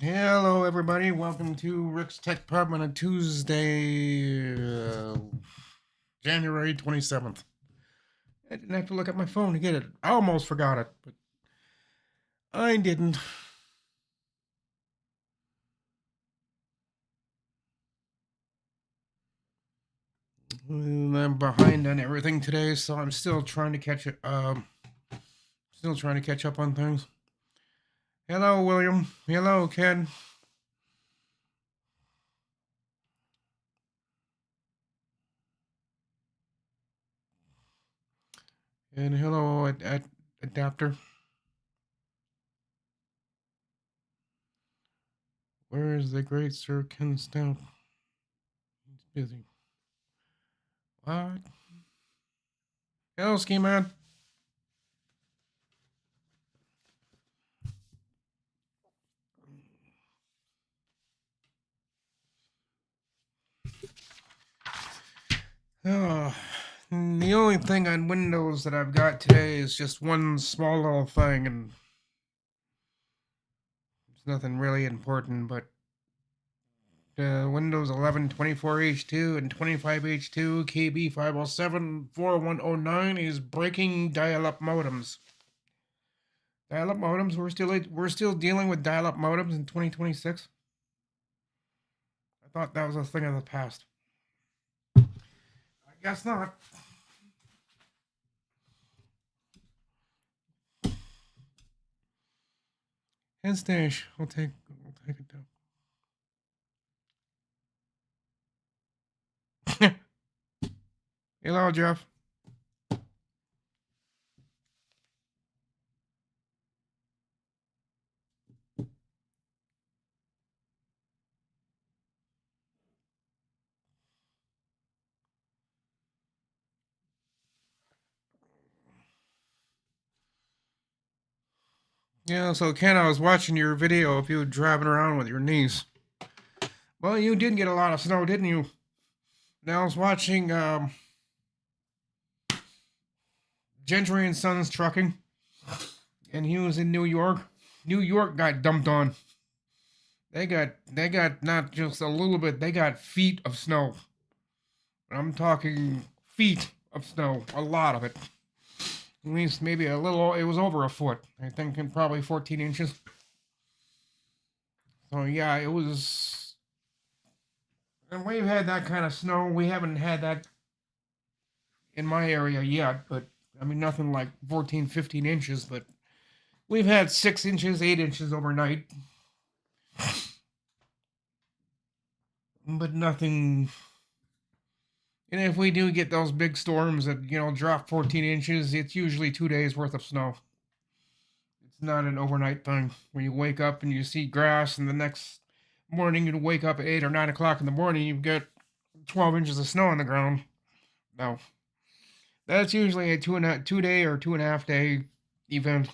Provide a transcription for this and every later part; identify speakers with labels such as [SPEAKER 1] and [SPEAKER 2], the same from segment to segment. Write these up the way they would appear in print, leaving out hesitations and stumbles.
[SPEAKER 1] Hello, everybody. Welcome to Rick's Tech Pub on a Tuesday, January 27th. I didn't have to look at my phone to get it. I almost forgot it, but I didn't. And I'm behind on everything today, so I'm still trying to catch it. Still trying to catch up on things. Hello, William. Hello, Ken. And hello, Adapter. Where is the great Sir Ken Stout? He's busy. What? Hello, Ski Man. Oh, the only thing on Windows that I've got today is just one small little thing, and it's nothing really important, but Windows 11 24H2 and 25H2 KB 507 4109 is breaking dial-up modems. Dial-up modems. We're still dealing with dial-up modems in 2026. I thought that was a thing of the past. I guess not. And stash. I'll take it down. Hello, Jeff. Yeah, so Ken, I was watching your video of you driving around with your niece. Well, you did get a lot of snow, didn't you? Now I was watching Gentry and Sons Trucking, and he was in New York. New York got dumped on. They got not just a little bit, they got feet of snow. I'm talking feet of snow, a lot of it. At least maybe a little, it was over a foot. I think probably 14 inches. So yeah, it was. And we've had that kind of snow. We haven't had that in my area yet, but I mean, nothing like 14, 15 inches, but we've had 6 inches, 8 inches overnight. But nothing. And if we do get those big storms that, drop 14 inches, it's usually 2 days worth of snow. It's not an overnight thing where you wake up and you see grass, and the next morning you wake up at 8 or 9 o'clock in the morning, you've got 12 inches of snow on the ground. No. That's usually a 2 day or 2.5 day event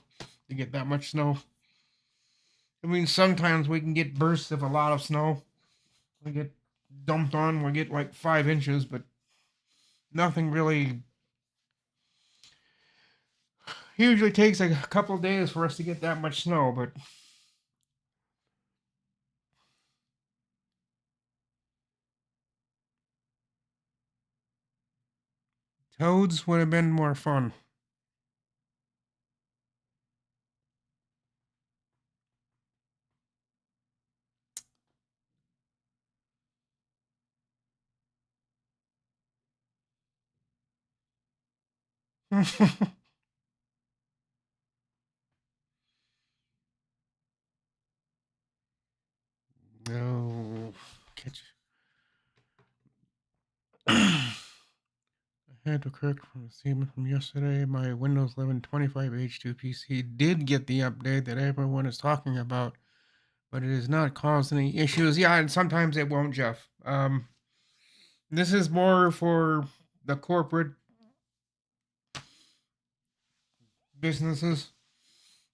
[SPEAKER 1] to get that much snow. I mean, sometimes we can get bursts of a lot of snow. We get dumped on, we get like 5 inches, but nothing really. Usually takes a couple of days for us to get that much snow, but toads would have been more fun. No, catch. I had to correct from the statement from yesterday. My Windows 11 25H2 PC did get the update that everyone is talking about, but it has not caused any issues. Yeah, and sometimes it won't, Jeff. This is more for the corporate businesses,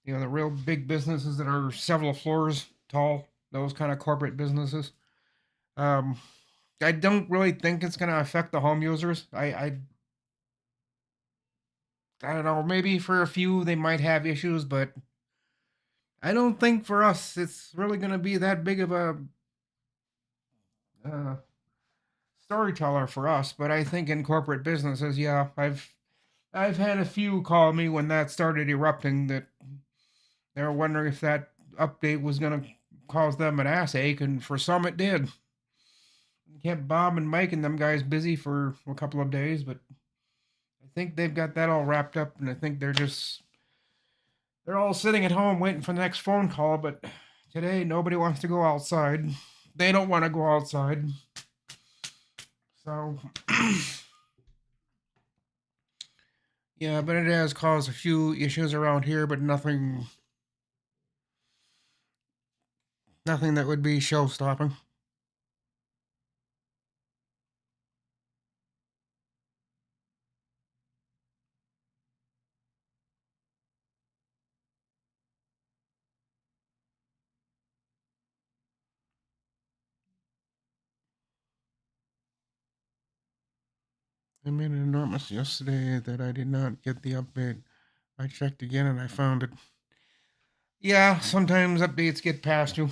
[SPEAKER 1] the real big businesses that are several floors tall, those kind of corporate businesses. Um, I don't really think it's going to affect the home users. I don't know. Maybe for a few they might have issues, but I don't think for us it's really going to be that big of a uh, storyteller for us. But I think in corporate businesses, yeah, I've had a few call me when that started erupting that they were wondering if that update was going to cause them an ass ache, and for some it did. Kept Bob and Mike and them guys busy for a couple of days, but I think they've got that all wrapped up, and I think they're all sitting at home waiting for the next phone call. But today nobody wants to go outside. They don't want to go outside, so yeah. But it has caused a few issues around here, but nothing that would be show stopping. I made an enormous yesterday that I did not get the update. I checked again and I found it. Yeah, sometimes updates get past you.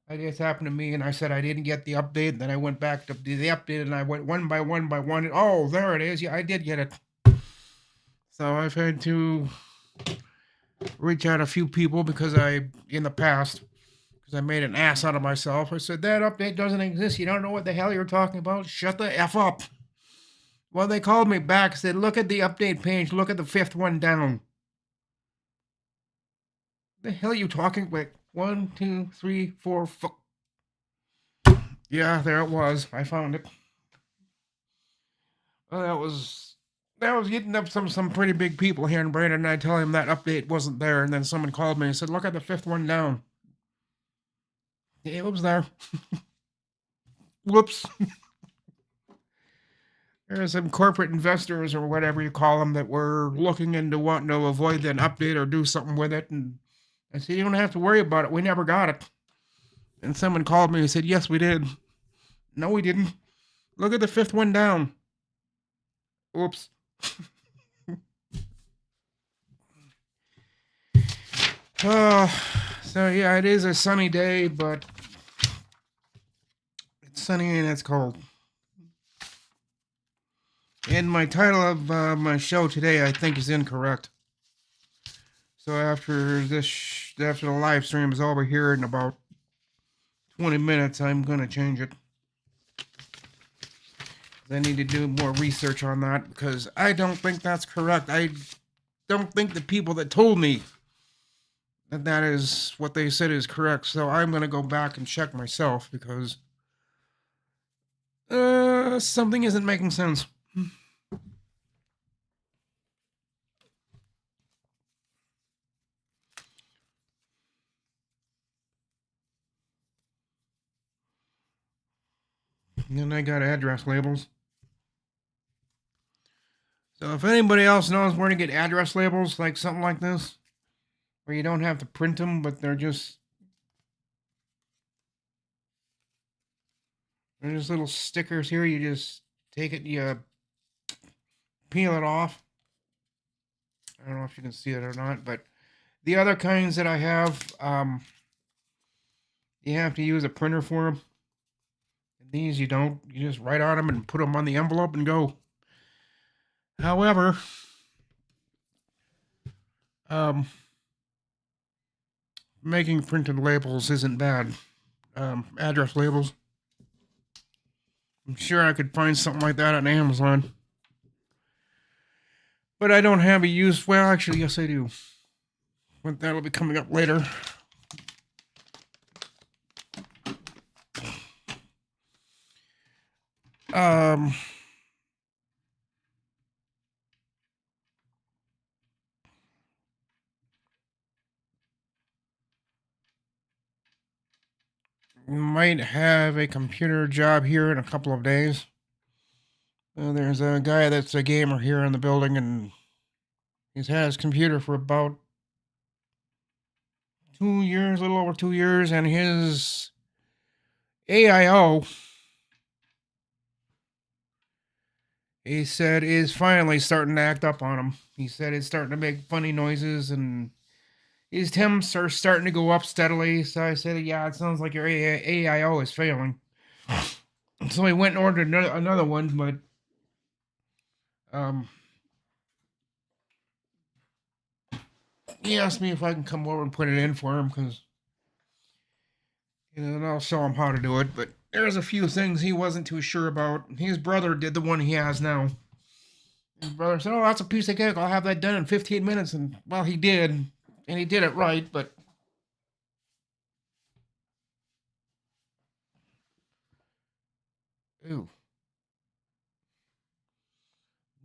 [SPEAKER 1] It's happened to me, and I said I didn't get the update. And then I went back to the update, and I went one by one by one. And, oh, there it is. Yeah, I did get it. So I've had to reach out a few people in the past, because I made an ass out of myself. I said that update doesn't exist. You don't know what the hell you're talking about. Shut the f up. Well, they called me back and said, look at the update page. Look at the fifth one down. The hell are you talking? Like 1, 2, 3, 4, 5. Yeah, there it was. I found it. Well, that was getting up some pretty big people here in Brandon, and I tell him that update wasn't there, and then someone called me and said, "Look at the fifth one down." Yeah, it was there. Whoops. There are some corporate investors or whatever you call them that were looking into wanting to avoid an update or do something with it, and I said, "You don't have to worry about it. We never got it." And someone called me and said, "Yes, we did." No, we didn't. Look at the fifth one down. Oops. So yeah, it is a sunny day, but it's sunny and it's cold. And my title of my show today, I think, is incorrect. So after after the live stream is over here in about 20 minutes, I'm gonna change it. I need to do more research on that because I don't think that's correct. I don't think the people that told me that is what they said is correct. So I'm gonna go back and check myself because something isn't making sense. And I got address labels. So if anybody else knows where to get address labels, like something like this, where you don't have to print them, but they're just little stickers here. You just take it, you peel it off. I don't know if you can see it or not, but the other kinds that I have, you have to use a printer for them. And these you don't. You just write on them and put them on the envelope and go. However, making printed labels isn't bad. Address labels. I'm sure I could find something like that on Amazon. But I don't have a use. Well, actually, yes, I do. But that'll be coming up later. Might have a computer job here in a couple of days. There's a guy that's a gamer here in the building, and he's had his computer for about 2 years, a little over 2 years, and his AIO, he said, is finally starting to act up on him. He said it's starting to make funny noises, and his temps are starting to go up steadily. So I said, yeah, it sounds like your AIO is failing. So I went and ordered another one, but um, he asked me if I can come over and put it in for him because, and I'll show him how to do it. But there's a few things he wasn't too sure about. His brother did the one he has now. His brother said, "Oh, that's a piece of cake. I'll have that done in 15 minutes." And well, he did, and he did it right. But ooh,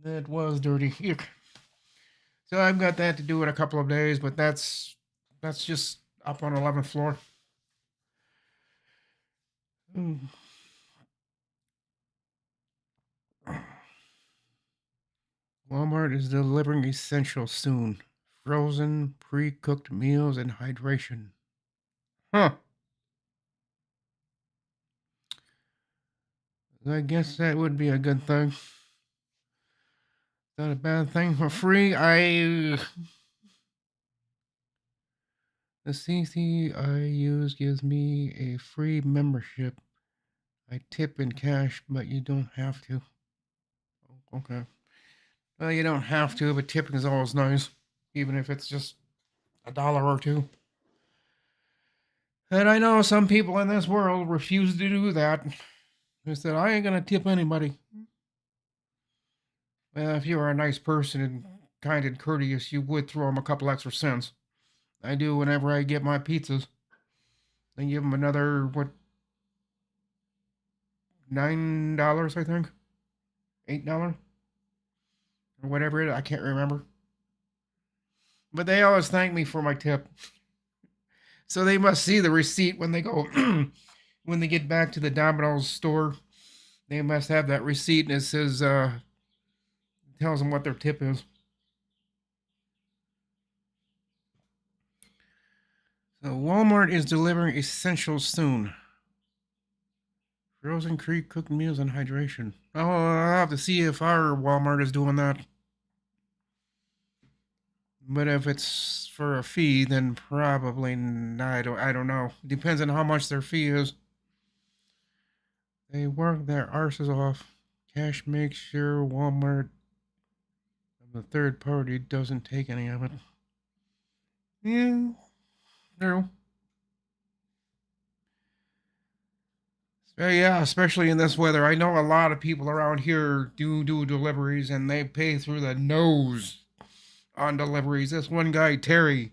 [SPEAKER 1] that was dirty. Yuck. So I've got that to do in a couple of days, but that's just up on 11th floor. Mm. Walmart is delivering essentials soon. Frozen, pre-cooked meals and hydration. Huh. I guess that would be a good thing. Not a bad thing for free. The CC I use gives me a free membership. I tip in cash, but you don't have to. Okay. Well, you don't have to, but tipping is always nice, even if it's just $1 or two. And I know some people in this world refuse to do that. They said, I ain't gonna tip anybody. Well, if you were a nice person and kind and courteous, you would throw them a couple extra cents. I do whenever I get my pizzas. Then give them another, what, $9, I think? $8? Or whatever it is. I can't remember. But they always thank me for my tip. So they must see the receipt when they go, when they get back to the Domino's store. They must have that receipt and it says, tells them what their tip is. So Walmart is delivering essentials soon. Frozen Creek cooked meals and hydration. Oh, I'll have to see if our Walmart is doing that. But if it's for a fee, then probably not. I don't know. Depends on how much their fee is. They work their arses off. Cash makes sure Walmart, the third party, doesn't take any of it. Yeah, true. Yeah, especially in this weather. I know a lot of people around here do deliveries and they pay through the nose on deliveries. This one guy, Terry,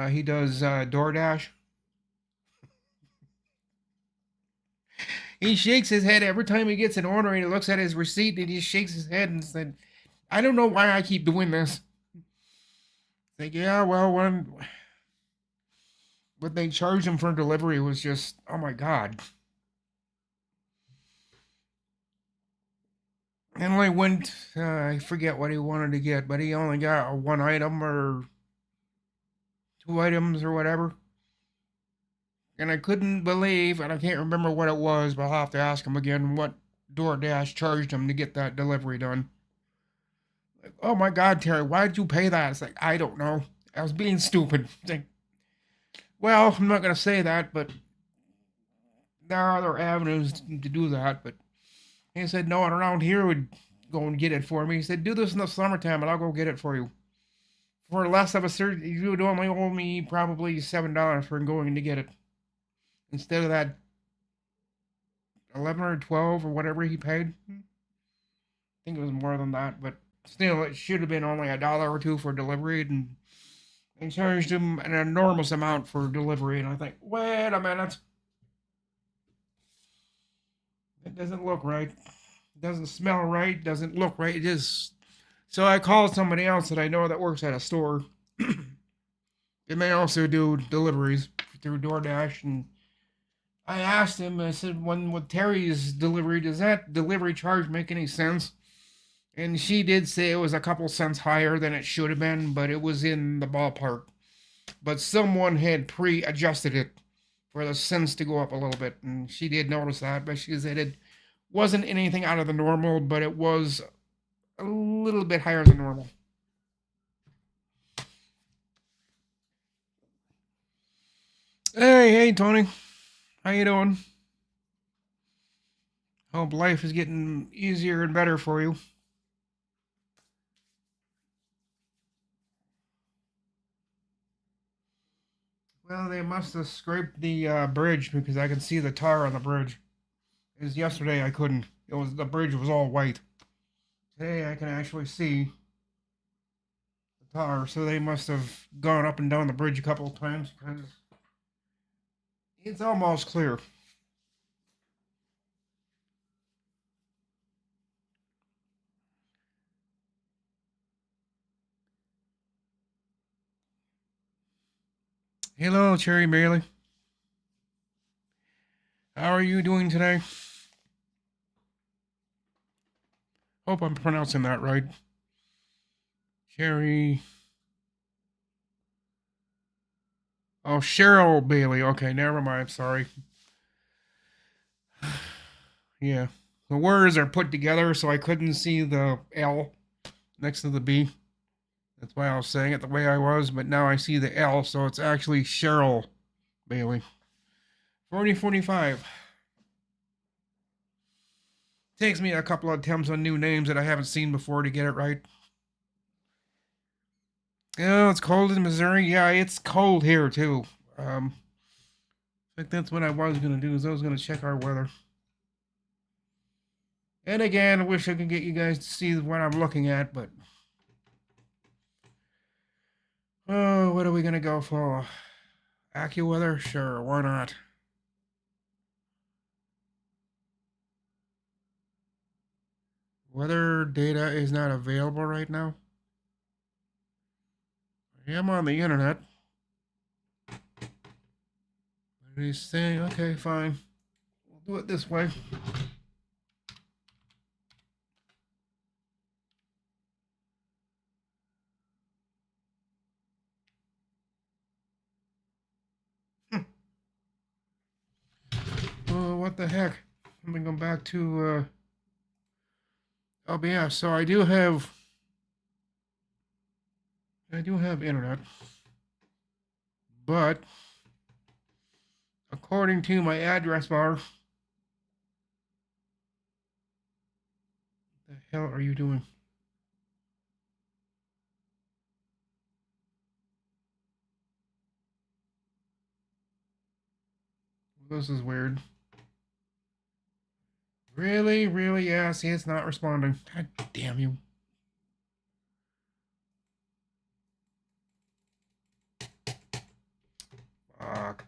[SPEAKER 1] he does DoorDash. He shakes his head every time he gets an order and he looks at his receipt and he shakes his head and said, I don't know why I keep doing this. Like, yeah, well, what they charged him for delivery was just, oh my God. And only went, I forget what he wanted to get, but he only got a one item or two items or whatever. And I couldn't believe, and I can't remember what it was, but I'll have to ask him again what DoorDash charged him to get that delivery done. Like, oh my God, Terry, why did you pay that? It's like, I don't know. I was being stupid. It's like, well, I'm not going to say that, but there are other avenues to do that. But he said, no one around here would go and get it for me. He said, do this in the summertime and I'll go get it for you. For less of a certain, you would only owe me probably $7 for going to get it. Instead of that 11 or 12 or whatever he paid. I think it was more than that, but still, it should have been only $1 or two for delivery, and they charged him an enormous amount for delivery. And I think, wait a minute, it doesn't look right, it doesn't smell right, doesn't look right. It is. So I called somebody else that I know that works at a store, and they also do deliveries through DoorDash. And I asked him, I said, when with Terry's delivery, does that delivery charge make any sense? And she did say it was a couple cents higher than it should have been, but it was in the ballpark. But someone had pre-adjusted it for the cents to go up a little bit, and she did notice that. But she said it wasn't anything out of the normal, but it was a little bit higher than normal. Hey, Tony. How you doing? Hope life is getting easier and better for you. Well, they must have scraped the bridge because I can see the tar on the bridge. Because yesterday I couldn't. The bridge was all white. Today I can actually see the tar, so they must have gone up and down the bridge a couple of times because it's almost clear. Hello, Cherry Bailey. How are you doing today? Hope I'm pronouncing that right. Cherry. Oh, Cheryl Bailey. Okay, never mind. Sorry. Yeah. The words are put together, so I couldn't see the L next to the B. That's why I was saying it the way I was, but now I see the L, so it's actually Cheryl Bailey. 4045. Takes me a couple of attempts on new names that I haven't seen before to get it right. Oh, it's cold in Missouri. Yeah, it's cold here too. I think that's what I was gonna do. Is I was gonna check our weather. And again, I wish I could get you guys to see what I'm looking at, but oh, what are we gonna go for? AccuWeather? Sure, why not? Weather data is not available right now. I am on the internet. What are you saying? Okay, fine. We'll do it this way. Oh, what the heck? Let me go back to OBS. So I do have internet, but according to my address bar, what the hell are you doing? This is weird. Really, really? Yeah, see, it's not responding. God damn you. Fuck.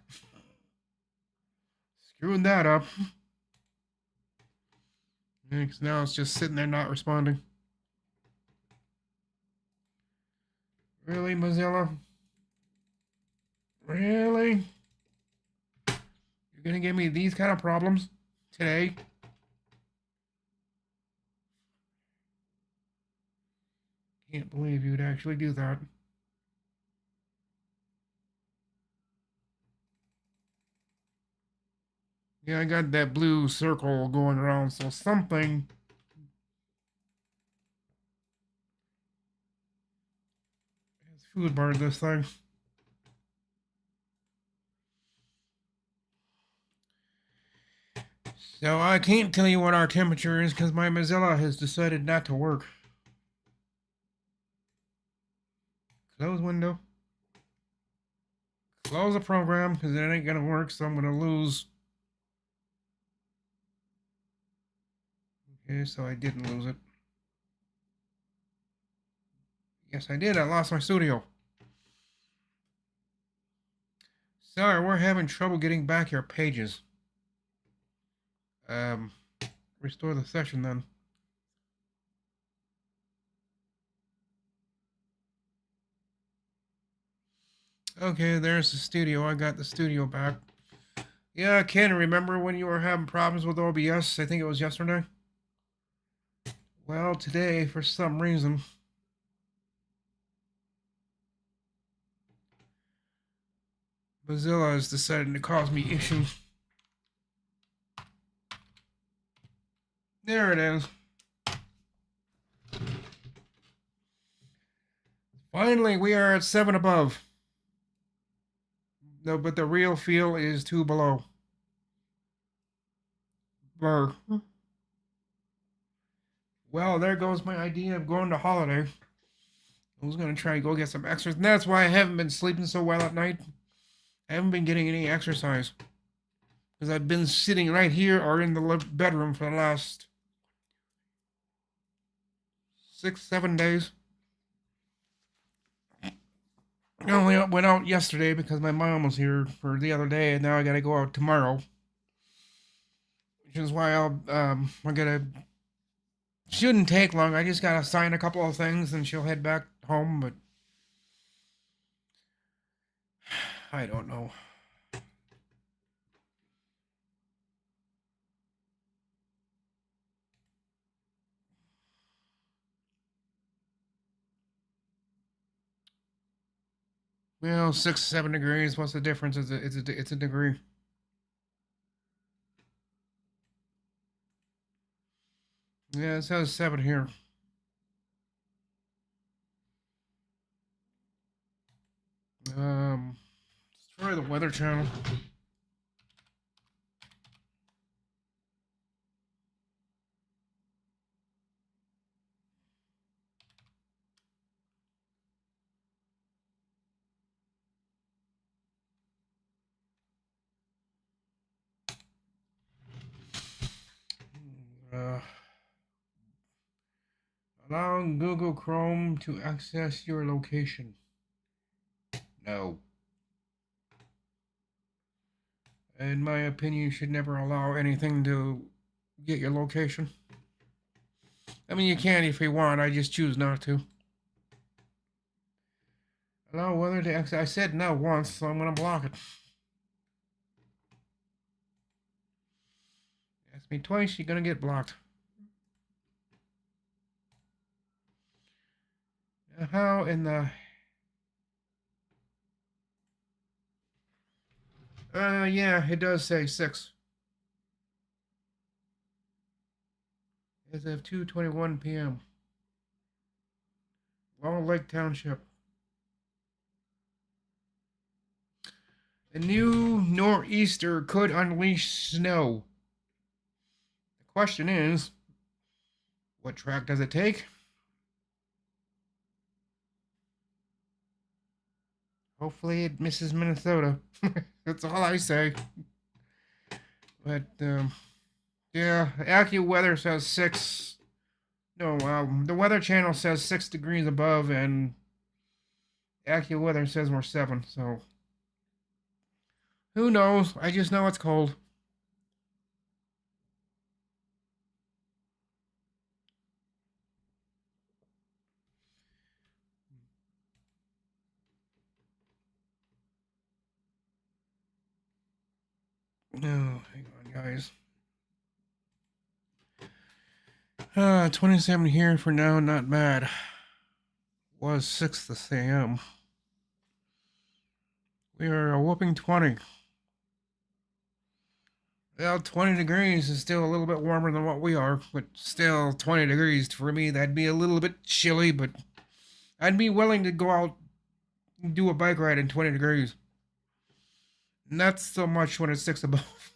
[SPEAKER 1] Screwing that up. Because now it's just sitting there not responding. Really, Mozilla? Really? You're gonna give me these kind of problems today? Can't believe you'd actually do that. Yeah, I got that blue circle going around, so something. It's food bar this thing. So I can't tell you what our temperature is because my Mozilla has decided not to work. Close window. Close the program because it ain't gonna work, so I'm gonna lose. Okay, so I didn't lose it. Yes, I did. I lost my studio. Sorry, we're having trouble getting back your pages. Restore the session then. Okay, there's the studio. I got the studio back. Yeah, I can't remember when you were having problems with OBS. I think it was yesterday. Well, today, for some reason, Mozilla has decided to cause me issues. There it is. Finally, we are at 7 above. No, but the real feel is 2 below. Brr. Well, there goes my idea of going to holiday. I was gonna try and go get some exercise, and that's why I haven't been sleeping so well at night. I haven't been getting any exercise because I've been sitting right here or in the bedroom for the last 6, 7 days. I only went out yesterday because my mom was here for the other day, and now I gotta go out tomorrow, which is why I gotta. Shouldn't take long. I just gotta sign a couple of things, and she'll head back home. But I don't know. Well, 6, 7 degrees. What's the difference? It's a degree. Yeah, it says 7 here. Let's try the Weather Channel. Uh, Allow Google Chrome to access your location. No. In my opinion, you should never allow anything to get your location. I mean, you can if you want. I just choose not to. Allow weather to access. I said no once, so I'm going to block it. Ask me twice, you're going to get blocked. How in the... yeah, it does say 6. As of 2:21 p.m. Long Lake Township. A new nor'easter could unleash snow. The question is, what track does it take? Hopefully it misses Minnesota. That's all I say. But, yeah, AccuWeather says 6. No, the Weather Channel says 6 degrees above, and AccuWeather says we're 7, so... Who knows? I just know it's cold. No, hang on, guys. 27 here for now, not bad. Was 6 this a.m. We are a whooping 20. Well, 20 degrees is still a little bit warmer than what we are, but still 20 degrees for me, that'd be a little bit chilly, but I'd be willing to go out and do a bike ride in 20 degrees. Not so much when it's 6 above.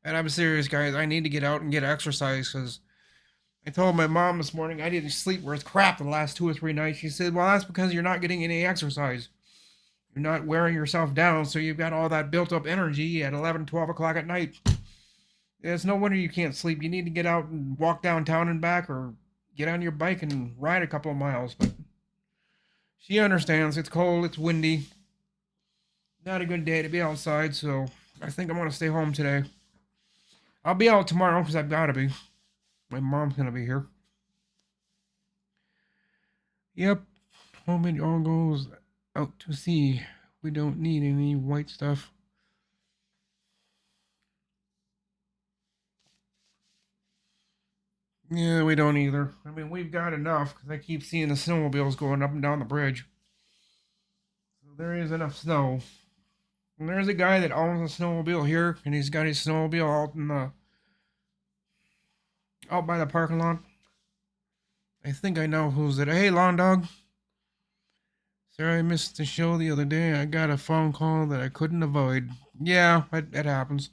[SPEAKER 1] And I'm serious, guys. I need to get out and get exercise because I told my mom this morning I didn't sleep worth crap the last 2 or 3 nights. She said, well, that's because you're not getting any exercise. You're not wearing yourself down, so you've got all that built up energy at 11, 12 o'clock at night. It's no wonder you can't sleep. You need to get out and walk downtown and back or get on your bike and ride a couple of miles. But she understands. It's cold. It's windy. Not a good day to be outside, so I think I'm going to stay home today. I'll be out tomorrow because I've got to be. My mom's going to be here. Yep. Home it all goes out to sea. We don't need any white stuff. Yeah, we don't either. I mean, we've got enough because I keep seeing the snowmobiles going up and down the bridge. So there is enough snow. And there's a guy that owns a snowmobile here, and he's got his snowmobile out in the out by the parking lot. I think I know who's it. Hey, lawn dog. Sorry I missed the show the other day. I got a phone call that I couldn't avoid. Yeah, it happens.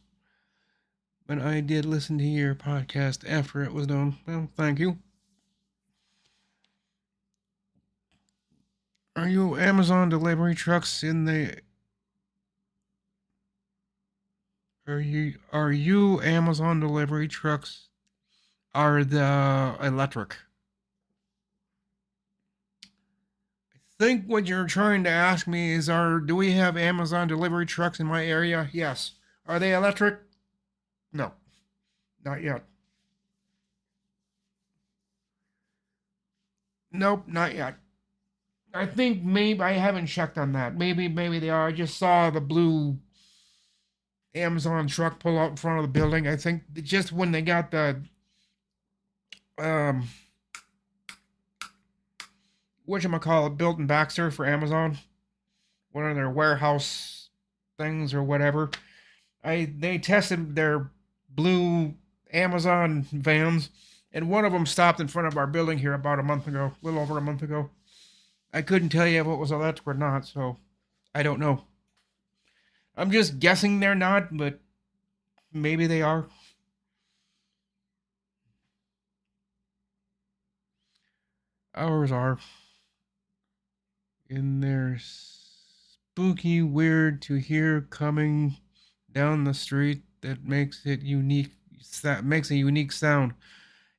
[SPEAKER 1] But I did listen to your podcast after it was done. Well, thank you. Are you Amazon delivery trucks in the are you Amazon delivery trucks are the electric? I think what you're trying to ask me is do we have Amazon delivery trucks in my area? Yes. Are they electric? No. Not yet. Nope, not yet. I think maybe I haven't checked on that. Maybe they are. I just saw the blue Amazon truck pull out in front of the building. I think just when they got the um whatchamacallit built in Baxter for Amazon, one of their warehouse things or whatever. They tested their blue Amazon vans, and one of them stopped in front of our building here about a month ago, a little over a month ago. I couldn't tell you if it was electric or not, so I don't know. I'm just guessing they're not, but maybe they are. Ours are. In there, spooky, weird to hear coming down the street that makes it unique. That makes a unique sound.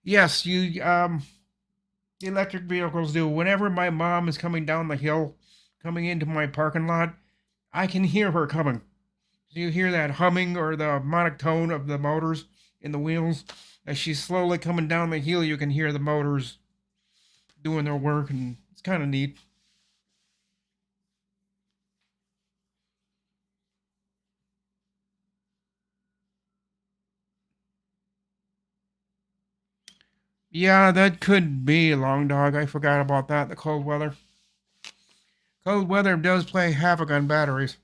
[SPEAKER 1] Yes, electric vehicles do. Whenever my mom is coming down the hill, coming into my parking lot, I can hear her coming. So you hear that humming or the monotone of the motors in the wheels. As she's slowly coming down the hill, you can hear the motors doing their work, and it's kind of neat. Yeah, that could be Long Dog. I forgot about that. The cold weather. Cold weather does play havoc on batteries.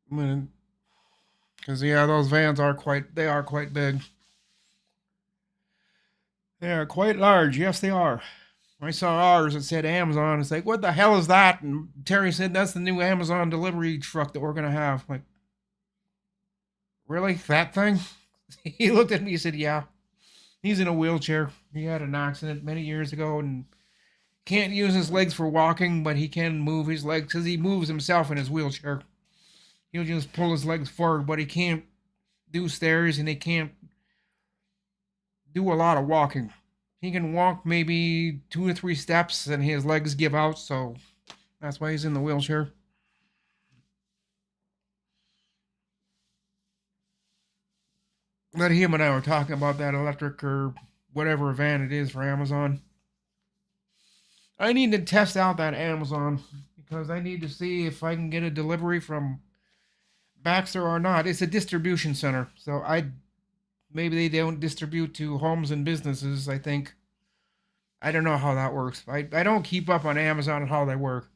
[SPEAKER 1] Because yeah, those vans are quite big. They are quite large. Yes, they are. I saw ours that said Amazon. It's like, what the hell is that? And Terry said that's the new Amazon delivery truck that we're gonna have. Like, really? That thing? He looked at me and said, yeah. He's in a wheelchair. He had an accident many years ago and can't use his legs for walking, but he can move his legs because he moves himself in his wheelchair. He'll just pull his legs forward, but he can't do stairs and he can't do a lot of walking. He can walk maybe 2 or 3 steps and his legs give out, so that's why he's in the wheelchair. But him and I were talking about that electric or whatever van it is for Amazon. I need to test out that Amazon because I need to see if I can get a delivery from Baxter or not. It's a distribution center, so maybe they don't distribute to homes and businesses. I think I don't know how that works. I don't keep up on Amazon and how they work.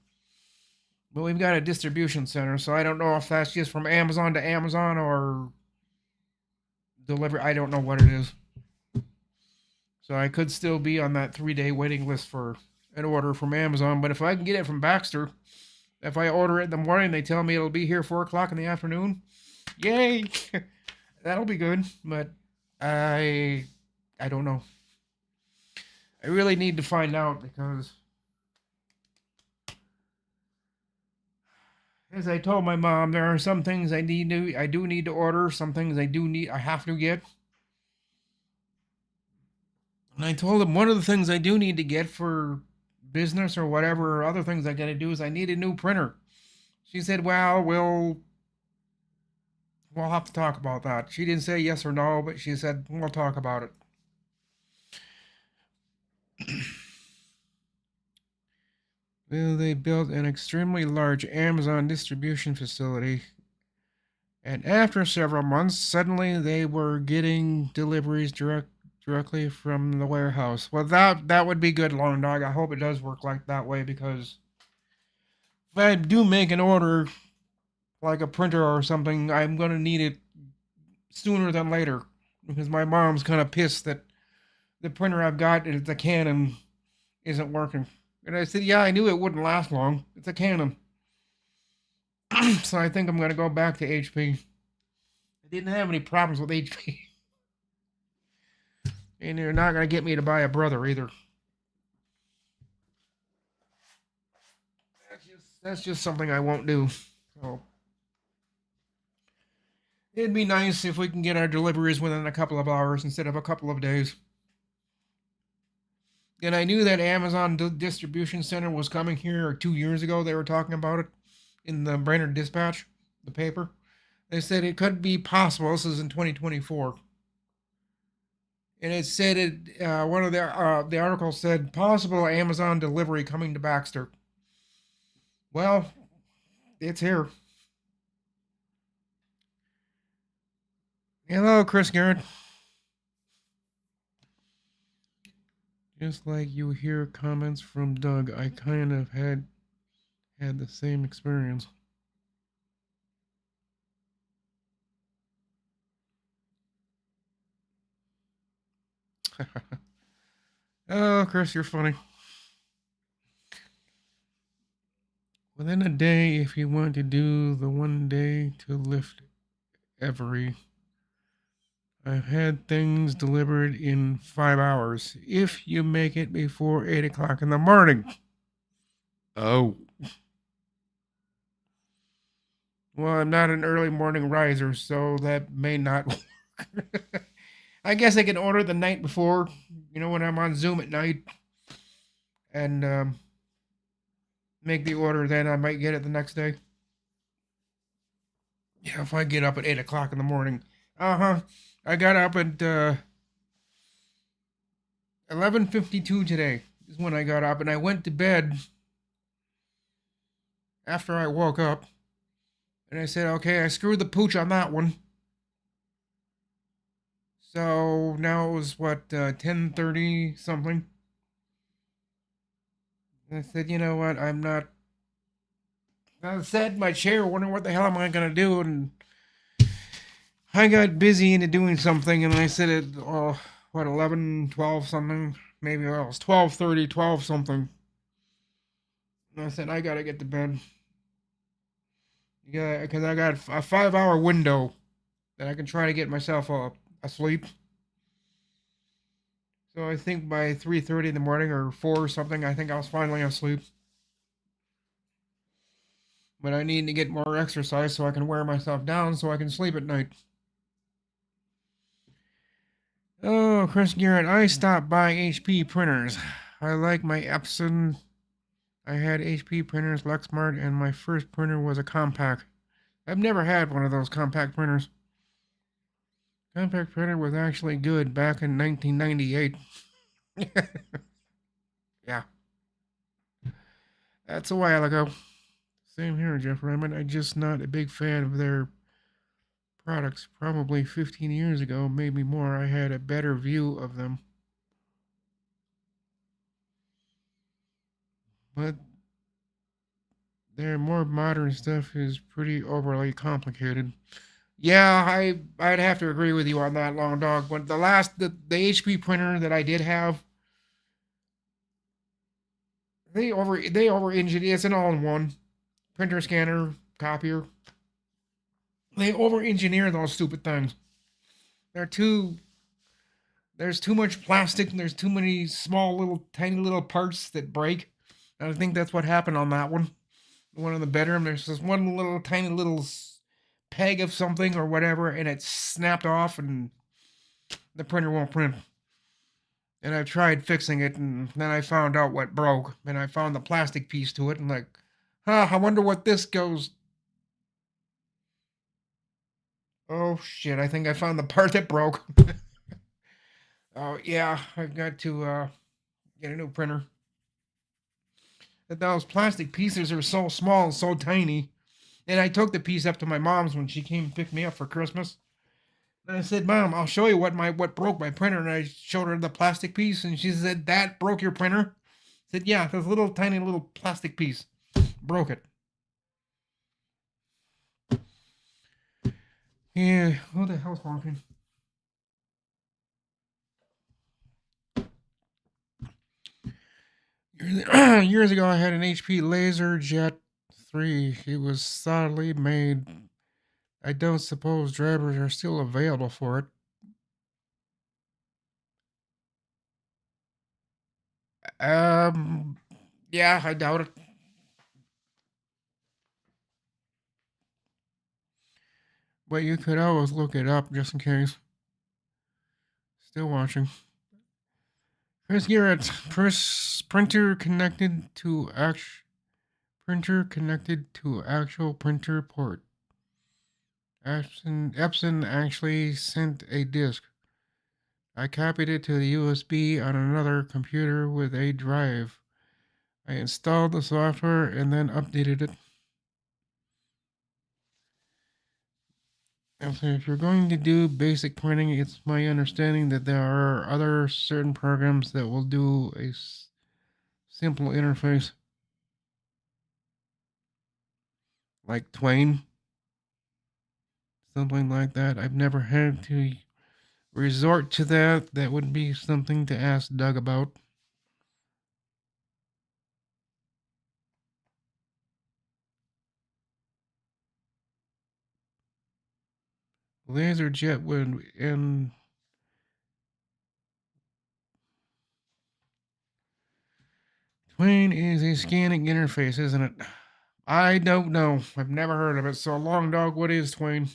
[SPEAKER 1] But we've got a distribution center, so I don't know if that's just from Amazon to Amazon or delivery. I don't know what it is. So I could still be on that 3 day waiting list for an order from Amazon. But if I can get it from Baxter, if I order it in the morning, they tell me it'll be here 4 o'clock in the afternoon. Yay! That'll be good. But I don't know. I really need to find out because, as I told my mom, there are some things I do need to order. Some things I have to get. And I told him one of the things I do need to get for business or whatever, or other things I got to do is I need a new printer. She said, "Well, we'll have to talk about that." She didn't say yes or no, but she said we'll talk about it. Well, they built an extremely large Amazon distribution facility, and after several months, suddenly they were getting deliveries directly from the warehouse. Well, that would be good, Long Dog. I hope it does work like that way because if I do make an order, like a printer or something, I'm gonna need it sooner than later because my mom's kind of pissed that the printer I've got, it's a Canon, isn't working. And I said, yeah, I knew it wouldn't last long. It's a Canon. So I think I'm going to go back to HP. I didn't have any problems with HP. And they're not going to get me to buy a brother either. That's just something I won't do. So it'd be nice if we can get our deliveries within a couple of hours instead of a couple of days. And I knew that Amazon distribution center was coming here 2 years ago. They were talking about it in the Brainerd Dispatch, the paper. They said it could be possible. This is in 2024. And it said one of the articles said possible Amazon delivery coming to Baxter. Well, it's here. Hello, Chris Garrett. Just like you hear comments from Doug, I kind of had the same experience. Oh, Chris, you're funny. Within a day, if you want to do the 1 day to lift every, I've had things delivered in 5 hours if you make it before 8 o'clock in the morning. Oh. Well, I'm not an early morning riser, so that may not work. I guess I can order the night before, when I'm on Zoom at night, and make the order. Then I might get it the next day. Yeah, if I get up at 8 o'clock in the morning. I got up at 11:52 today is when I got up, and I went to bed after I woke up, and I said, okay, I screwed the pooch on that one. So now it was 10:30 something. And I said, you know what, I sat in my chair wondering what the hell am I going to do, and I got busy into doing something, and I said at 11, 12 something, maybe it was 12:30, 12 something. And I said I gotta get to bed. Yeah, because I got a 5 hour window that I can try to get myself asleep. So I think by 3:30 in the morning or 4 or something, I think I was finally asleep. But I need to get more exercise so I can wear myself down so I can sleep at night. Oh, Chris Garrett, I stopped buying HP printers. I like my Epson. I had HP printers, Lexmark, and my first printer was a compact. I've never had one of those compact printers. Compact printer was actually good back in 1998. Yeah, that's a while ago. Same here, Jeff Raymond. I'm just not a big fan of their products. Probably 15 years ago, maybe more, I had a better view of them. But their more modern stuff is pretty overly complicated. Yeah, I'd have to agree with you on that, Long Dog. But the HP printer that I did have, they over engineered. It's an all in one printer, scanner, copier. They over engineer those stupid things. They're too There's too much plastic and there's too many small little tiny little parts that break. And I think that's what happened on that one. The one in the bedroom, there's this one little tiny little peg of something or whatever, and it snapped off, and the printer won't print. And I tried fixing it, and then I found out what broke, and I found the plastic piece to it, and I wonder what this goes. Oh shit! I think I found the part that broke. Oh yeah, I've got to get a new printer. That those plastic pieces are so small and so tiny. And I took the piece up to my mom's when she came and picked me up for Christmas. And I said, Mom, I'll show you what broke my printer. And I showed her the plastic piece, and she said, that broke your printer? I said, yeah, this little tiny little plastic piece broke it. Yeah, who the hell's honking? Years ago, I had an HP LaserJet 3. It was solidly made. I don't suppose drivers are still available for it. Um, yeah, I doubt it. But you could always look it up just in case. Still watching. Chris Garrett, printer connected to actual printer port. Epson actually sent a disk. I copied it to the USB on another computer with a drive. I installed the software and then updated it. If you're going to do basic printing, it's my understanding that there are other certain programs that will do a simple interface. Like Twain. Something like that. I've never had to resort to that. That would be something to ask Doug about. LaserJet would and Twain is a scanning interface, isn't it? I don't know. I've never heard of it. So, Long Dog, what is Twain?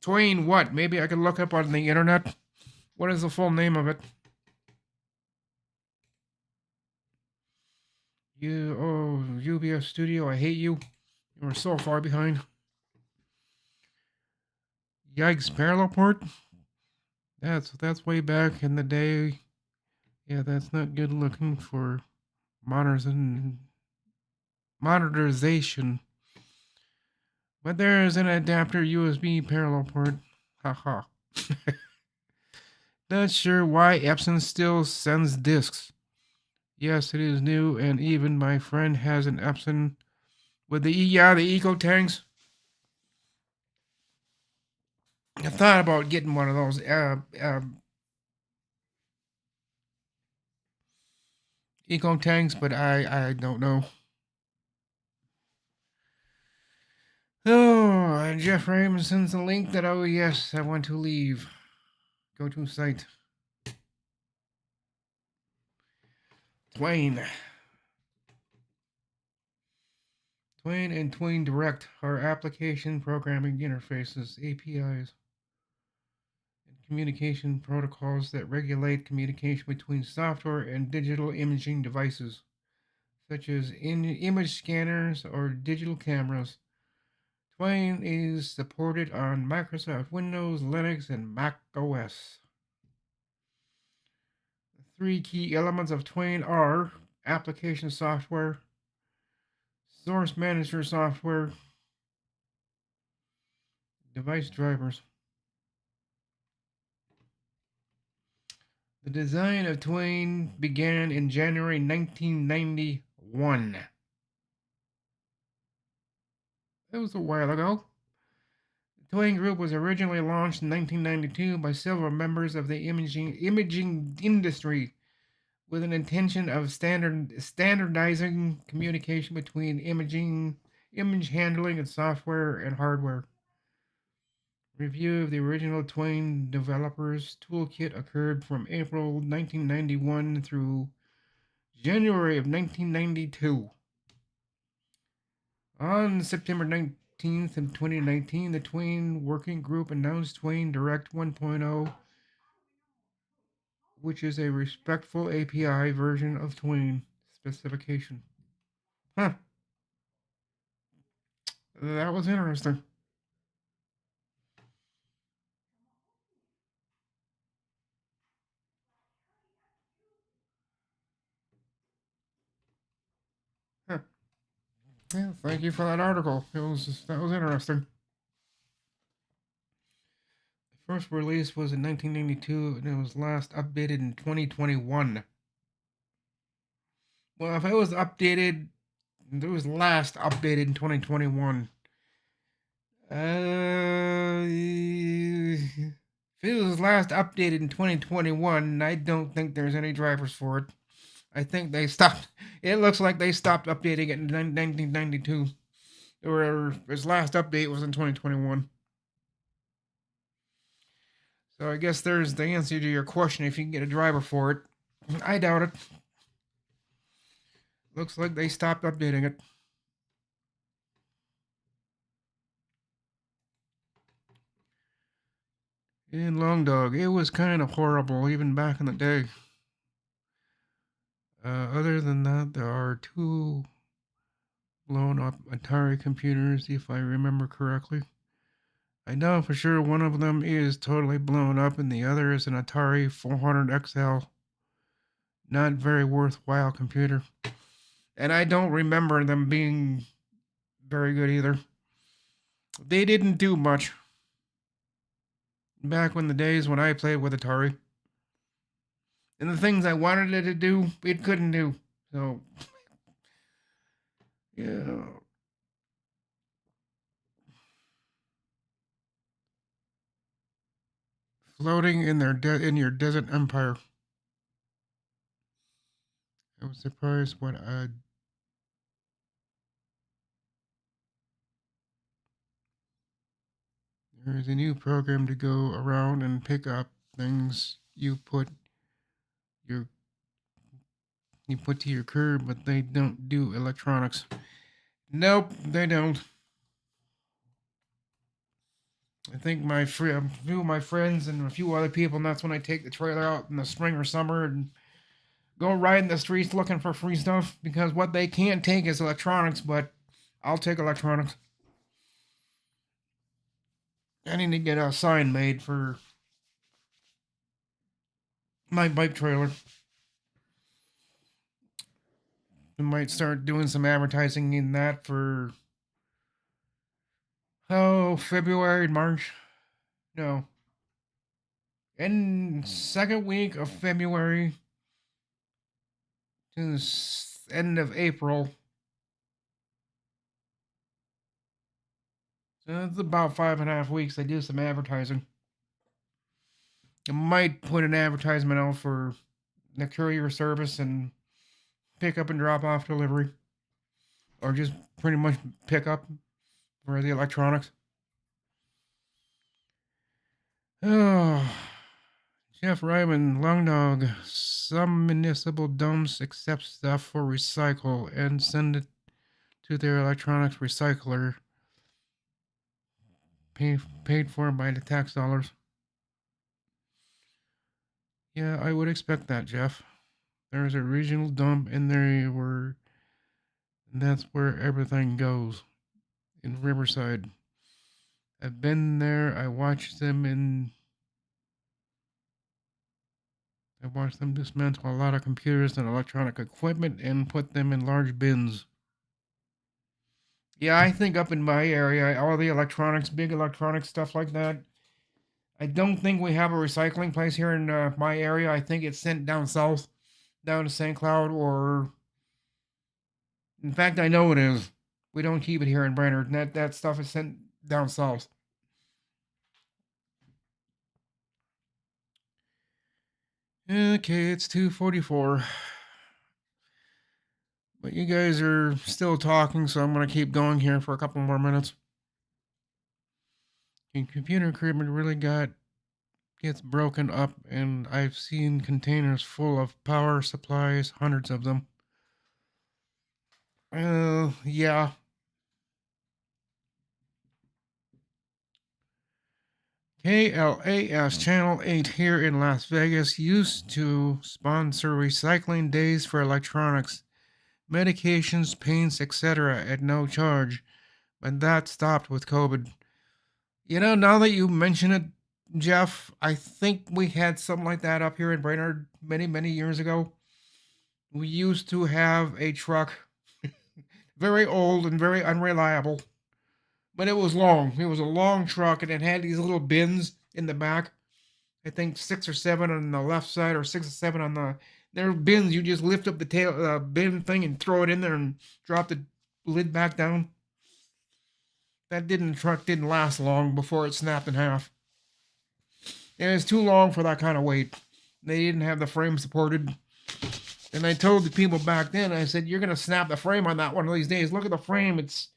[SPEAKER 1] Twain what? Maybe I could look up on the internet. What is the full name of it? UBS Studio, I hate you. You were so far behind. Yikes, parallel port? That's way back in the day. Yeah, that's not good looking for modernization. But there is an adapter USB parallel port. Haha. Not sure why Epson still sends discs. Yes, it is new, and even my friend has an Epson with the eco tanks. I thought about getting one of those. Eco tanks, but I don't know. Oh, and Jeff Raymond sends a link that, oh yes, I want to leave. Go to site. Twain. Twain and Twain Direct are application programming interfaces, APIs, and communication protocols that regulate communication between software and digital imaging devices, such as image scanners or digital cameras. Twain is supported on Microsoft Windows, Linux, and Mac OS. The three key elements of Twain are application software, source manager software, device drivers. The design of Twain began in January 1991. That was a while ago. The Twain Group was originally launched in 1992 by several members of the imaging industry with an intention of standardizing communication between image handling, and software and hardware. Review of the original Twain developers toolkit occurred from April 1991 through January of 1992. On September 19th of 2019, the Twain Working Group announced Twain Direct 1.0, which is a respectful API version of Twain specification. Huh. That was interesting. Huh. Yeah, thank you for that article. That was interesting. The first release was in 1992, and it was last updated in 2021. Well, if it was updated, it was last updated in 2021. If it was last updated in 2021, I don't think there's any drivers for it. I think they stopped. It looks like they stopped updating it in 1992. Or its last update was in 2021. So I guess there's the answer to your question if you can get a driver for it. I doubt it. Looks like they stopped updating it. In Long Dog, it was kind of horrible even back in the day. Other than that, there are two blown up Atari computers, if I remember correctly. I know for sure one of them is totally blown up and the other is an Atari 400XL. Not very worthwhile computer. And I don't remember them being very good either. They didn't do much. Back when the days when I played with Atari. And the things I wanted it to do, it couldn't do. So, yeah. Floating in in your desert empire. I was surprised what there is a new program to go around and pick up things you put to your curb, but they don't do electronics. Nope, they don't. I think a few of my friends and a few other people, and that's when I take the trailer out in the spring or summer and go riding the streets looking for free stuff, because what they can't take is electronics, but I'll take electronics. I need to get a sign made for my bike trailer. I might start doing some advertising in that for February, March. No. Second week of February to the end of April. So it's about 5.5 weeks. I do some advertising. I might put an advertisement out for the courier service and pick up and drop off delivery, or just pretty much pick up for the electronics. Oh, Jeff Ryman, Long Dog. Some municipal dumps accept stuff for recycle and send it to their electronics recycler, paid for by the tax dollars. Yeah, I would expect that, Jeff. There's a regional dump, and that's where everything goes in Riverside. I've been there. I watched them dismantle a lot of computers and electronic equipment and put them in large bins. Yeah, I think up in my area, all the electronics, big electronic stuff like that, I don't think we have a recycling place here in my area. I think it's sent down south, down to St. Cloud, or in fact, I know it is. We don't keep it here in Brainerd. That stuff is sent down south. Okay, it's 2:44. But you guys are still talking, so I'm going to keep going here for a couple more minutes. And computer equipment really gets broken up, and I've seen containers full of power supplies, hundreds of them. Yeah. KLAS Channel 8 here in Las Vegas used to sponsor recycling days for electronics, medications, paints, etc. at no charge, but that stopped with COVID. You know, now that you mention it, Jeff, I think we had something like that up here in Brainerd many, many years ago. We used to have a truck, very old and very unreliable, but it was long. It was a long truck, and it had these little bins in the back. I think 6 or 7 on the left side, or 6 or 7 on the. There are bins. You just lift up the tail bin thing and throw it in there and drop the lid back down. That truck didn't last long before it snapped in half. And it's too long for that kind of weight. They didn't have the frame supported. And I told the people back then, I said, you're going to snap the frame on that one of these days. Look at the frame. It's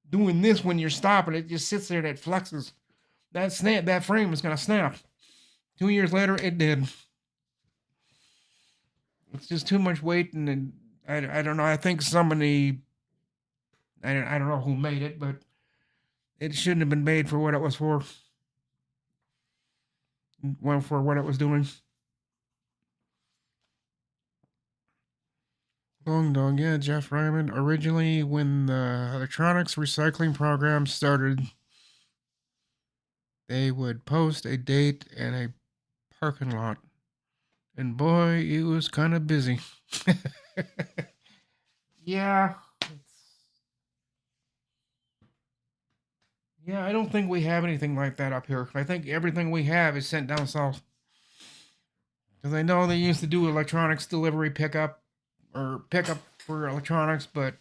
[SPEAKER 1] doing this when you're stopping. It just sits there and it flexes. That frame is going to snap. 2 years later, it did. It's just too much weight, and I don't know. I think somebody, I don't know who made it, but it shouldn't have been made for what it was for. Well, for what it was doing. Long Dog, yeah, Jeff Ryman. Originally, when the electronics recycling program started, they would post a date and a parking lot. And boy, it was kind of busy. Yeah. Yeah, I don't think we have anything like that up here. I think everything we have is sent down south. Because I know they used to do electronics delivery pickup or pickup for electronics, but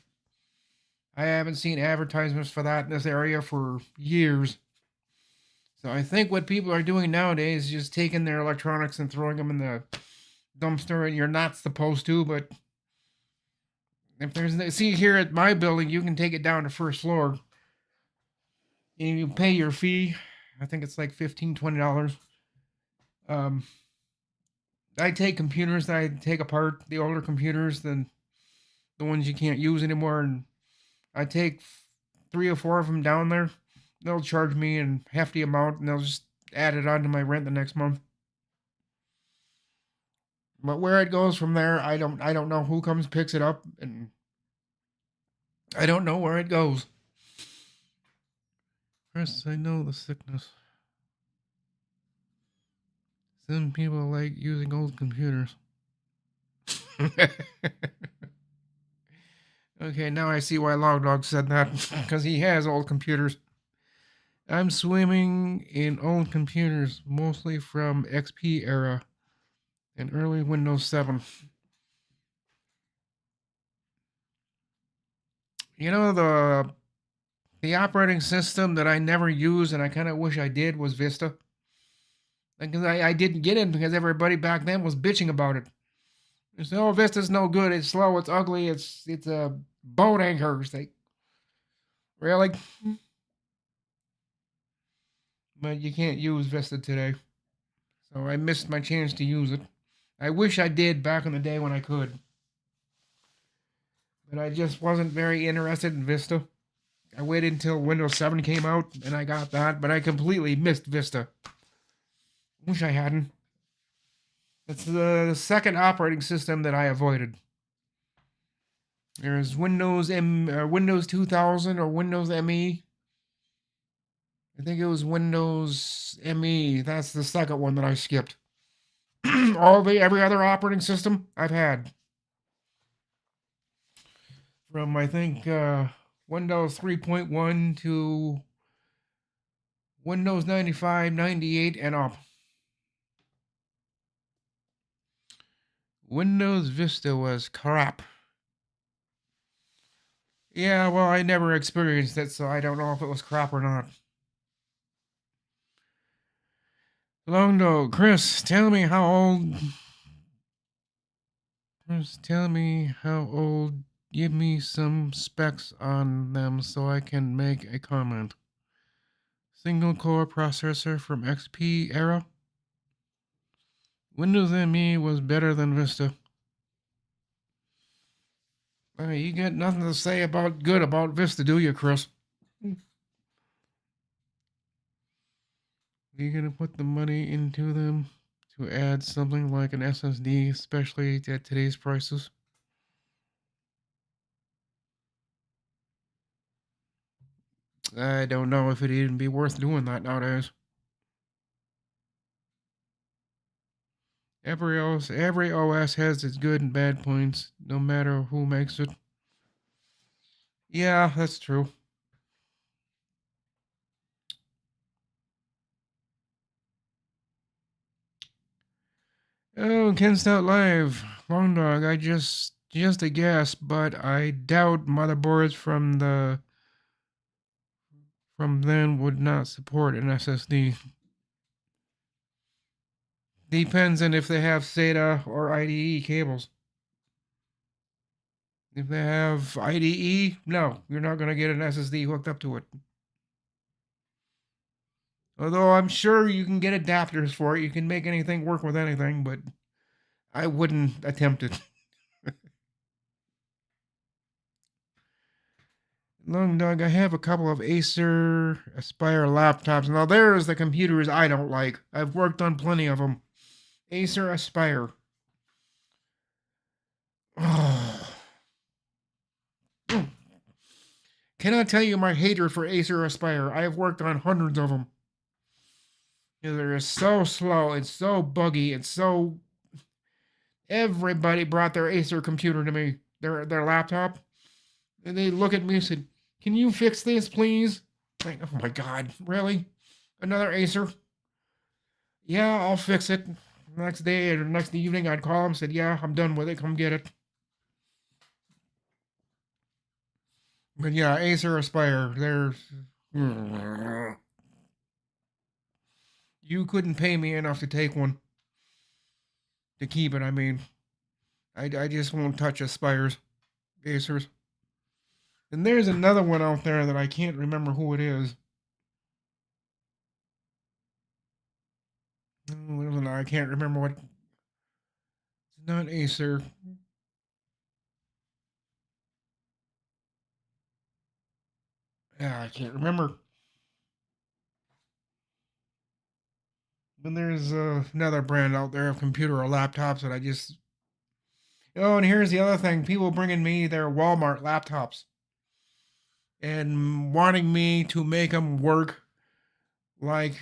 [SPEAKER 1] I haven't seen advertisements for that in this area for years. So I think what people are doing nowadays is just taking their electronics and throwing them in the dumpster, and you're not supposed to, but if there's see here at my building, you can take it down to first floor and you pay your fee. I think it's like $15-20. I take computers that I take apart, the older computers, than the ones you can't use anymore, and I take 3 or 4 of them down there. They'll charge me a hefty amount, and they'll just add it onto my rent the next month. But where it goes from there, I don't know who comes picks it up, and I don't know where it goes. Chris, I know the sickness. Some people like using old computers. Okay, now I see why Long Dog said that, because he has old computers. I'm swimming in old computers, mostly from XP era and early Windows 7. You know, the operating system that I never use and I kind of wish I did was Vista. Because I didn't get it because everybody back then was bitching about it. They said, "Oh, Vista's no good. It's slow. It's ugly. It's a boat anchor." It's like, really? But you can't use Vista today. So I missed my chance to use it. I wish I did back in the day when I could. But I just wasn't very interested in Vista. I waited until Windows 7 came out and I got that, but I completely missed Vista. Wish I hadn't. It's the second operating system that I avoided. There's Windows 2000 or Windows ME. I think it was Windows ME. That's the second one that I skipped. Every other operating system I've had. From I think Windows 3.1 to Windows 95, 98 and up. Windows Vista was crap. Yeah, well, I never experienced it, so I don't know if it was crap or not. Londo, Chris, tell me how old. Chris, tell me how old. Give me some specs on them so I can make a comment. Single core processor from XP era. Windows ME was better than Vista. You got nothing to say about Vista, do you, Chris? You gonna put the money into them to add something like an SSD, especially at today's prices? I don't know if it'd even be worth doing that nowadays. Every OS has its good and bad points, no matter who makes it. Yeah, that's true. Oh, Ken Stout Live. Long Dog, I just a guess, but I doubt motherboards from then would not support an SSD. Depends on if they have SATA or IDE cables. If they have IDE, no, you're not going to get an SSD hooked up to it. Although I'm sure you can get adapters for it. You can make anything work with anything, but I wouldn't attempt it. Long Dog, I have a couple of Acer Aspire laptops. Now, there's the computers I don't like. I've worked on plenty of them. Acer Aspire. Oh. Cannot tell you my hatred for Acer Aspire. I have worked on hundreds of them. They're so slow. It's so buggy. It's so... Everybody brought their Acer computer to me. Their laptop. And they look at me and said, "Can you fix this, please?" Like, oh my God, really? Another Acer? Yeah, I'll fix it. Next day or next evening, I'd call them, said, "Yeah, I'm done with it. Come get it." But yeah, Acer Aspire, they're... You couldn't pay me enough to take one. To keep it, I mean. I just won't touch Aspires. Acers. And there's another one out there that I can't remember who it is. I can't remember what... It's not Acer. Yeah, I can't remember. But there's another brand out there of computer or laptops that I just... Oh, and here's the other thing. People bringing me their Walmart laptops. And wanting me to make them work like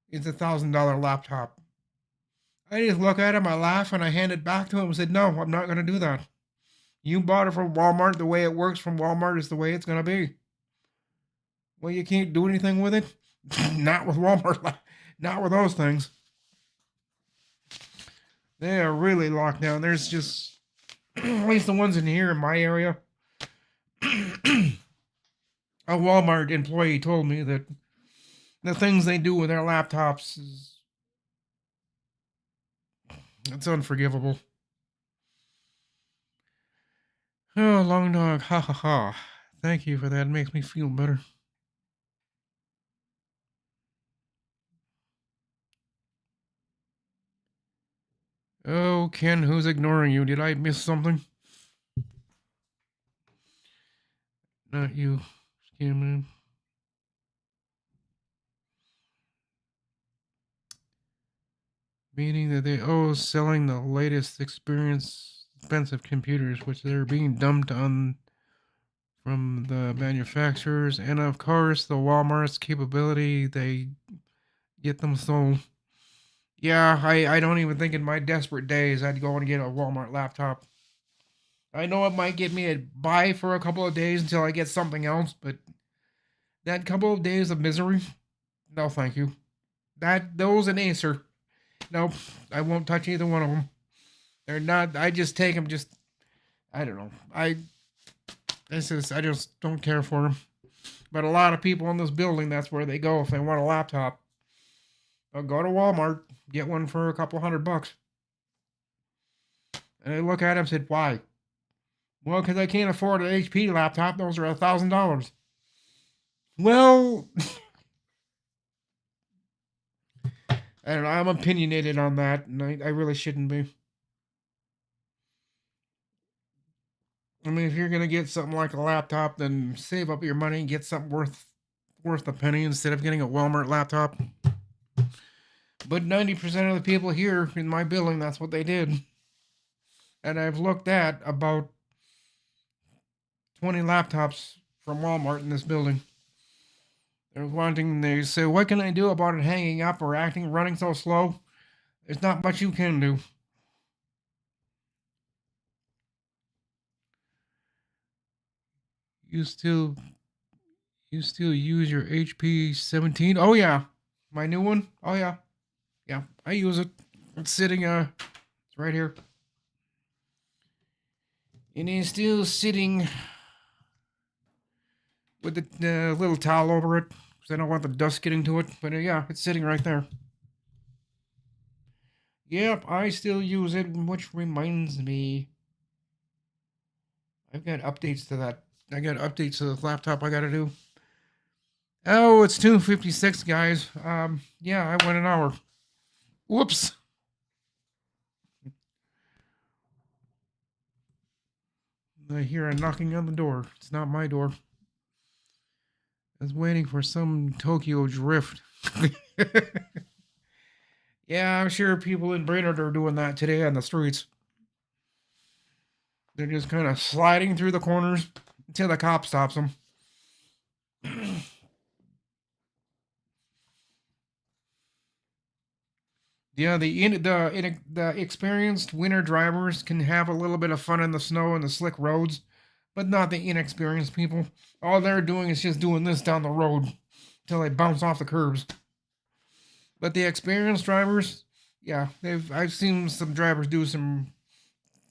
[SPEAKER 1] it's $1,000 laptop. I just look at him, I laugh, and I hand it back to him and said, "No, I'm not going to do that. You bought it from Walmart. The way it works from Walmart is the way it's going to be. Well, you can't do anything with it? Not with Walmart. Not with those things. They are really locked down. There's just, at least the ones in here in my area. A Walmart employee told me that the things they do with their laptops is... It's unforgivable. Oh, Long Dog, ha ha ha. Thank you for that. It makes me feel better. Oh, Ken, who's ignoring you? Did I miss something? Not you, Scamman. Meaning that they selling the latest expensive computers, which they're being dumped on from the manufacturers, and of course the Walmart's capability, they get them sold. Yeah, I don't even think in my desperate days I'd go and get a Walmart laptop. I know it might get me a buy for a couple of days until I get something else, but that couple of days of misery, no thank you. Those an Acer. Nope, I won't touch either one of them. They're not, I just take them I don't know. I just don't care for them. But a lot of people in this building, that's where they go if they want a laptop. They'll go to Walmart, get one for a couple $100. And they look at him and said, "Why?" "Well, because I can't afford an HP laptop. Those are $1,000. Well, I don't know. I'm opinionated on that, and I really shouldn't be. I mean, if you're gonna get something like a laptop, then save up your money and get something worth a penny instead of getting a Walmart laptop. But 90% of the people here in my building, that's what they did. And I've looked at about 20 laptops from Walmart in this building. They say, "What can I do about it hanging up or running so slow?" There's not much you can do. You still use your HP 17? Oh yeah, my new one. Oh yeah, I use it. It's sitting it's right here. And it's still sitting with the little towel over it because I don't want the dust getting to it. But yeah, it's sitting right there. Yep, I still use it, which reminds me, I've got updates to that. I got updates to the laptop I gotta do. Oh, it's 2:56, guys. Yeah, I went an hour. Whoops. I hear a knocking on the door. It's not my door. I was waiting for some Tokyo drift. Yeah, I'm sure people in Brainerd are doing that today on the streets. They're just kind of sliding through the corners until the cop stops them. Yeah, the experienced winter drivers can have a little bit of fun in the snow and the slick roads, but not the inexperienced people. All they're doing is just doing this down the road until they bounce off the curbs. But the experienced drivers, yeah, I've seen some drivers do some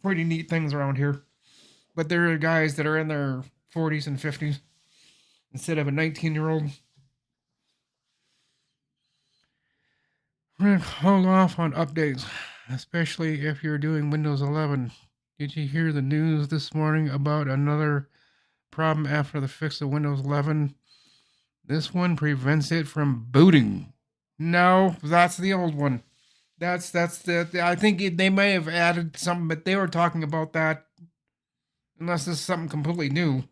[SPEAKER 1] pretty neat things around here. But there are guys that are in their 40s and 50s instead of a 19-year-old. Hold off on updates, especially if you're doing Windows 11. Did you hear the news this morning about another problem after the fix of Windows 11? This one prevents it from booting. No, that's the old one. That's the. I think they may have added something, but they were talking about that. Unless this is something completely new.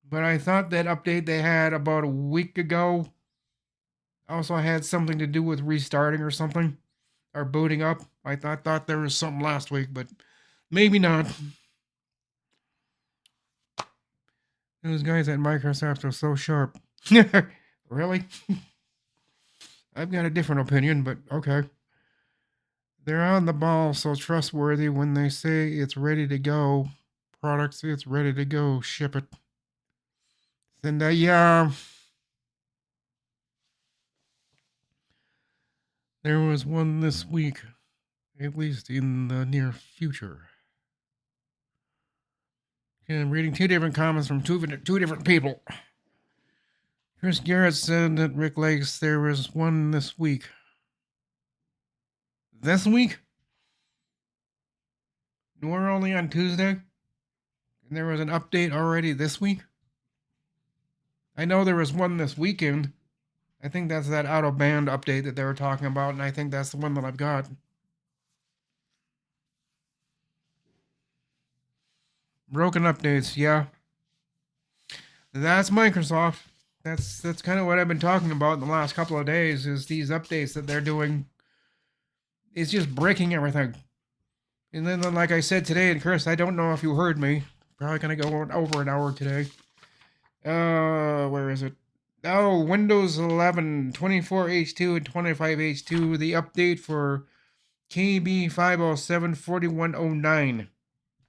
[SPEAKER 1] But I thought that update they had about a week ago also had something to do with restarting or something, or booting up. I thought there was something last week, but maybe not. Those guys at Microsoft are so sharp. Really? I've got a different opinion, but okay. They're on the ball, so trustworthy when they say it's ready to go. Products, it's ready to go. Ship it. And yeah, there was one this week, at least in the near future. Okay, I'm reading two different comments from two different people. Chris Garrett said that Rick Lakes, there was one this week. This week? We're only on Tuesday? And there was an update already this week? I know there was one this weekend. I think that's that out of band update that they were talking about, and I think that's the one that I've got. Broken updates, yeah. That's Microsoft. That's kind of what I've been talking about in the last couple of days, is these updates that they're doing. It's just breaking everything. And then, like I said today, and Chris, I don't know if you heard me. Probably gonna go over an hour today. Where is it? Oh, Windows 11, 24H2 and 25H2, the update for KB 507 4109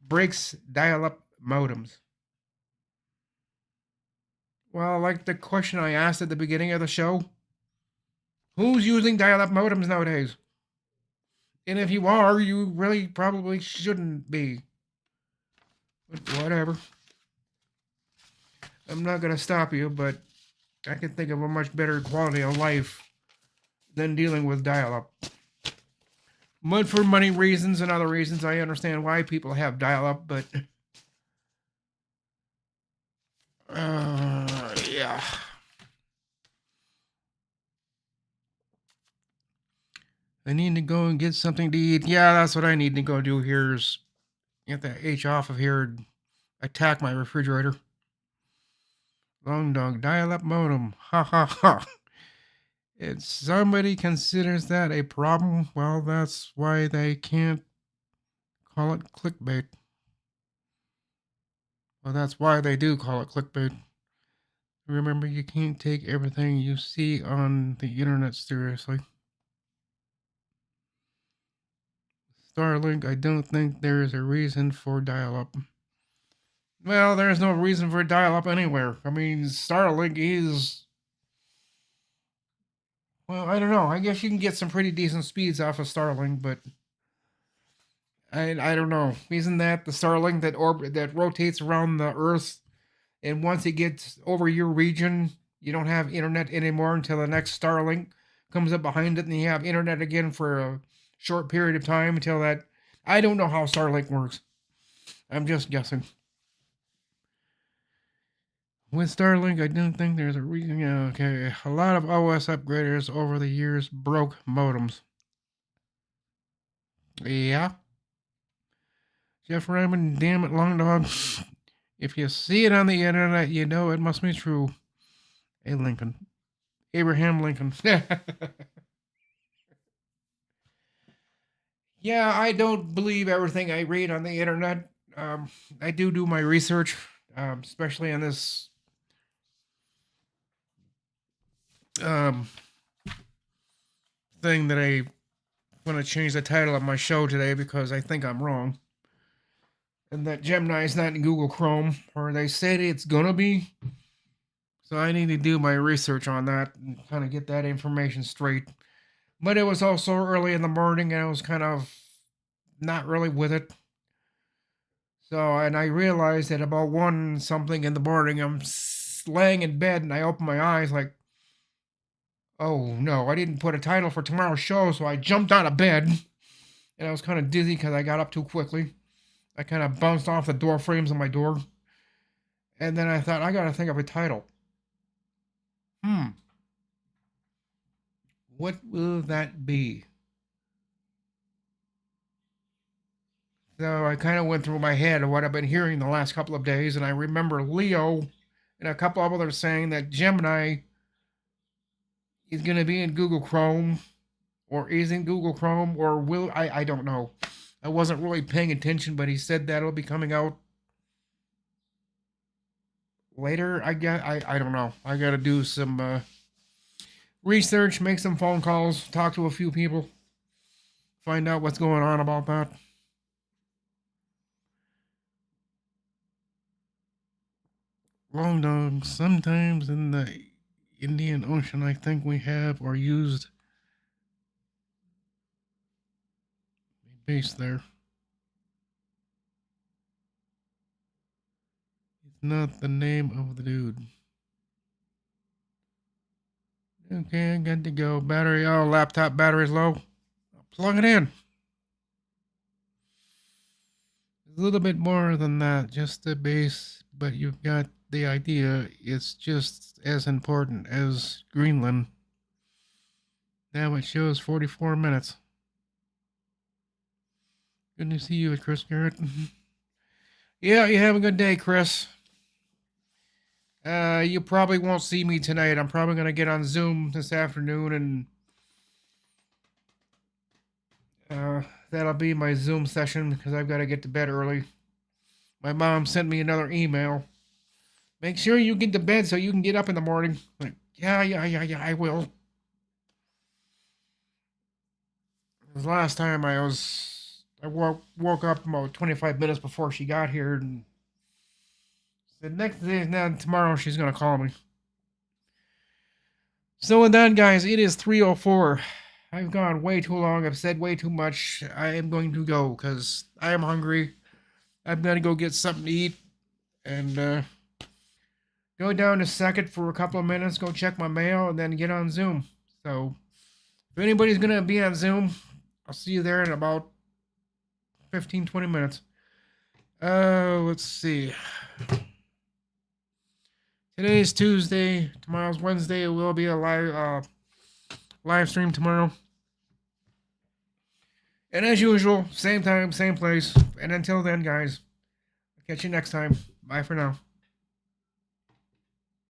[SPEAKER 1] breaks dial-up modems. Well, like the question I asked at the beginning of the show, who's using dial-up modems nowadays? And if you are, you really probably shouldn't be. But whatever. I'm not going to stop you, but I can think of a much better quality of life than dealing with dial-up. But for money reasons and other reasons, I understand why people have dial-up, but yeah. I need to go and get something to eat. Yeah, that's what I need to go do here, is get that H off of here and attack my refrigerator. Long dog dial-up modem. Ha ha ha. If somebody considers that a problem, well, that's why they can't call it clickbait. Well, that's why they do call it clickbait. Remember, you can't take everything you see on the internet seriously. Starlink, I don't think there is a reason for dial-up. Well, there's no reason for dial-up anywhere. I mean, Starlink is... Well, I don't know. I guess you can get some pretty decent speeds off of Starlink, but... I don't know. Isn't that the Starlink that rotates around the Earth, and once it gets over your region, you don't have internet anymore until the next Starlink comes up behind it, and you have internet again for short period of time until that. I don't know how Starlink works. I'm just guessing. With Starlink, I don't think there's a reason. Yeah, okay. A lot of OS upgraders over the years broke modems. Yeah. Jeff Raymond, damn it, long dog. If you see it on the internet, you know it must be true. A Lincoln. Abraham Lincoln. Yeah, I don't believe everything I read on the internet. I do my research, especially on this um, thing that I want to change the title of my show today because I think I'm wrong. And that Gemini is not in Google Chrome, or they said it's gonna be. So I need to do my research on that and kind of get that information straight. But it was also early in the morning and I was kind of not really with it. So, and I realized that about 1 something in the morning, I'm laying in bed and I open my eyes like, oh no, I didn't put a title for tomorrow's show. So I jumped out of bed and I was kind of dizzy because I got up too quickly. I kind of bounced off the door frames of my door. And then I thought, I got to think of a title. What will that be? So I kind of went through my head of what I've been hearing the last couple of days, and I remember Leo and a couple of others saying that Gemini is going to be in Google Chrome, or is in Google Chrome, or will I don't know. I wasn't really paying attention, but he said that it'll be coming out later. I don't know. I got to do some research, make some phone calls, talk to a few people, find out what's going on about that. Long dogs. Sometimes in the Indian Ocean, I think we have or used a base there. It's not the name of the dude. Okay, I got to go. Battery, oh, laptop battery's low. Plug it in. It's a little bit more than that, just the base, but you've got the idea. It's just as important as Greenland. Now it shows 44 minutes. Good to see you, Chris Garrett. Yeah, you have a good day, Chris. You probably won't see me tonight. I'm probably gonna get on Zoom this afternoon, and that'll be my Zoom session because I've got to get to bed early. My mom sent me another email. Make sure you get to bed so you can get up in the morning. Like, yeah, I will. Because last time I woke up about 25 minutes before she got here and said next day, now tomorrow she's gonna call me. So with that, guys, it is 3:04. I've gone way too long. I've said way too much. I am going to go because I am hungry. I'm gonna go get something to eat and go down to Second for a couple of minutes, go check my mail, and then get on Zoom. So if anybody's gonna be on Zoom, I'll see you there in about 15-20 minutes. Let's see. Today's Tuesday. Tomorrow's Wednesday. It will be a live stream tomorrow. And as usual, same time, same place. And until then, guys, I'll catch you next time. Bye for now.